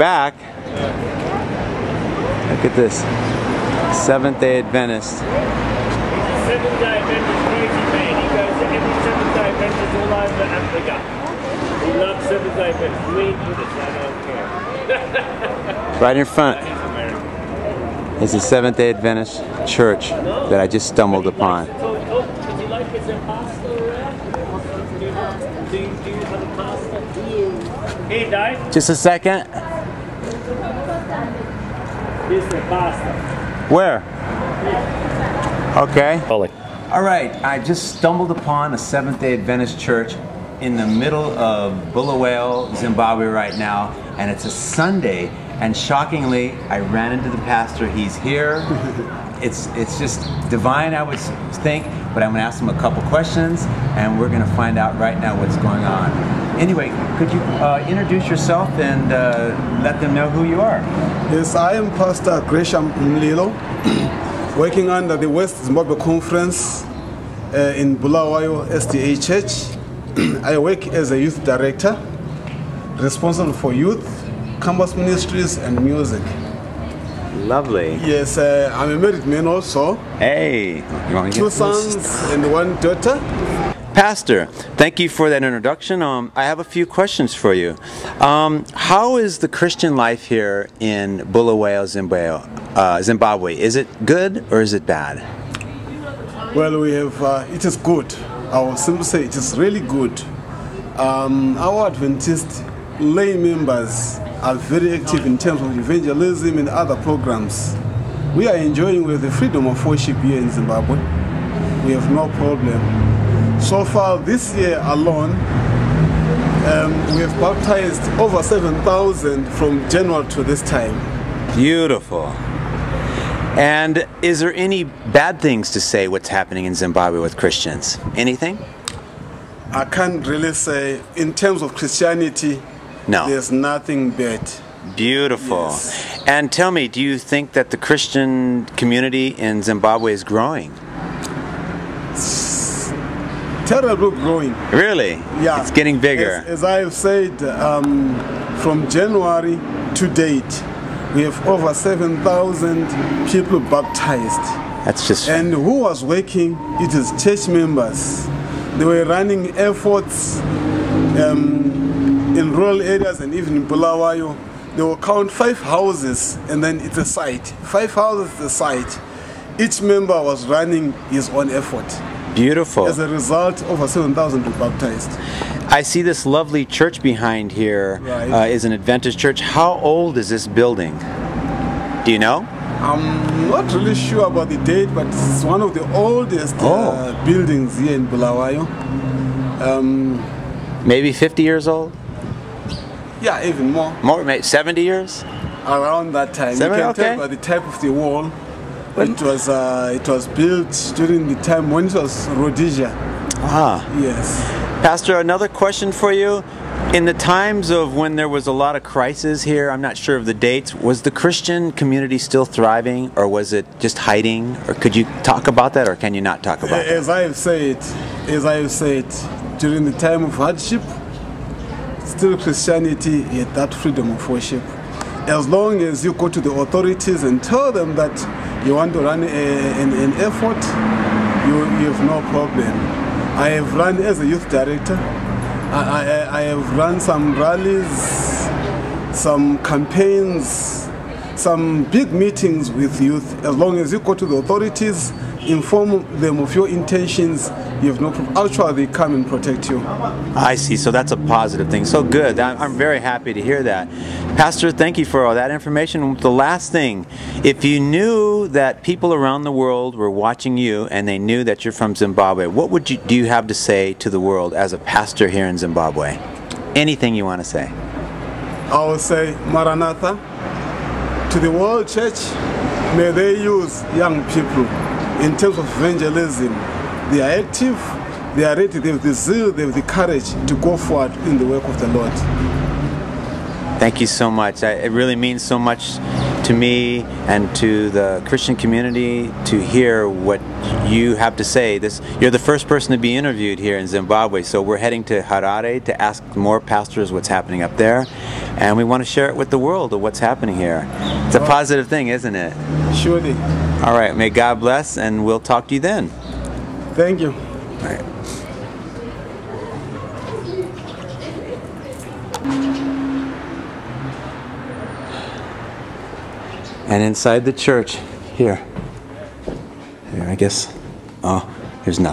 Back. Look at this. Seventh-day Adventist. He's a Seventh-day Adventist crazy man. He goes to every Seventh-day Adventist all over Africa. He loves Seventh-day Adventists. We Buddhists, I don't care. Right in front He's American. is the Seventh-day Adventist church that I just stumbled upon. Does he like his pastor around? Do you have a pastor? Here, Dave. Just a second. Here's the pastor. Where? Okay. Ollie. All right, I just stumbled upon a Seventh-day Adventist church in the middle of Bulawayo, Zimbabwe right now, and it's a Sunday, and shockingly, I ran into the pastor. He's here. It's just divine, I would think, but I'm going to ask him a couple questions, and we're going to find out right now what's going on. Anyway, could you introduce yourself and let them know who you are? Yes, I am Pastor Gresham Mlilo, working under the West Zimbabwe Conference in Bulawayo SDA Church. I work as a youth director, responsible for youth, campus ministries, and music. Lovely. Yes, I'm a married man also. Hey, you want me to Two sons and one daughter. Pastor, thank you for that introduction. I have a few questions for you. How is the Christian life here in Bulawayo, Zimbabwe? Is it good or is it bad? Well, we have, it is good. I will simply say it is really good. Our Adventist lay members are very active in terms of evangelism and other programs. We are enjoying with the freedom of worship here in Zimbabwe. We have no problem. So far this year alone, we have baptized over 7,000 from January to this time. Beautiful. And is there any bad things to say what's happening in Zimbabwe with Christians? Anything? I can't really say, in terms of Christianity, No. there's nothing bad. Beautiful. Yes. And tell me, do you think that the Christian community in Zimbabwe is growing? Terrible growing. Really? Yeah. It's getting bigger. As I've said, from January to date, we have over 7,000 people baptized. That's just... And who was working? It is church members. They were running efforts in rural areas and even in Bulawayo. They will count 5 houses and then it's a site. 5 houses is a site. Each member was running his own effort. Beautiful. As a result, over 7,000 were baptized. I see this lovely church behind here. Right. Is an Adventist church. How old is this building? Do you know? I'm not really sure about the date, but it's one of the oldest buildings here in Bulawayo. Maybe 50 years old? Yeah, even more. More, maybe 70 years? Around that time. 70, you can okay. tell by the type of the wall. It was built during the time when it was Rhodesia. Ah. Yes. Pastor, another question for you. In the times of when there was a lot of crisis here, I'm not sure of the dates, was the Christian community still thriving, or was it just hiding? Or could you talk about that, or can you not talk about that? As I have said, during the time of hardship, still Christianity had that freedom of worship. As long as you go to the authorities and tell them that you want to run an effort, you have no problem. I have run as a youth director. I have run some rallies, some campaigns, some big meetings with youth. As long as you go to the authorities, inform them of your intentions, you have no problem. Actually, they come and protect you. I see, so that's a positive thing. So good, I'm very happy to hear that. Pastor, thank you for all that information. The last thing, if you knew that people around the world were watching you and they knew that you're from Zimbabwe, what do you have to say to the world as a pastor here in Zimbabwe? Anything you want to say? I will say, Maranatha, to the world church, may they use young people in terms of evangelism. They are active, they are ready, they have the zeal, they have the courage to go forward in the work of the Lord. Thank you so much. It really means so much to to me and to the Christian community to hear what you have to say. You're the first person to be interviewed here in Zimbabwe, so we're heading to Harare to ask more pastors what's happening up there, and we want to share it with the world of what's happening here. It's a positive thing, isn't it? Surely. All right, may God bless, and we'll talk to you then. Thank you. All right. And inside the church, here, I guess, oh, here's nothing.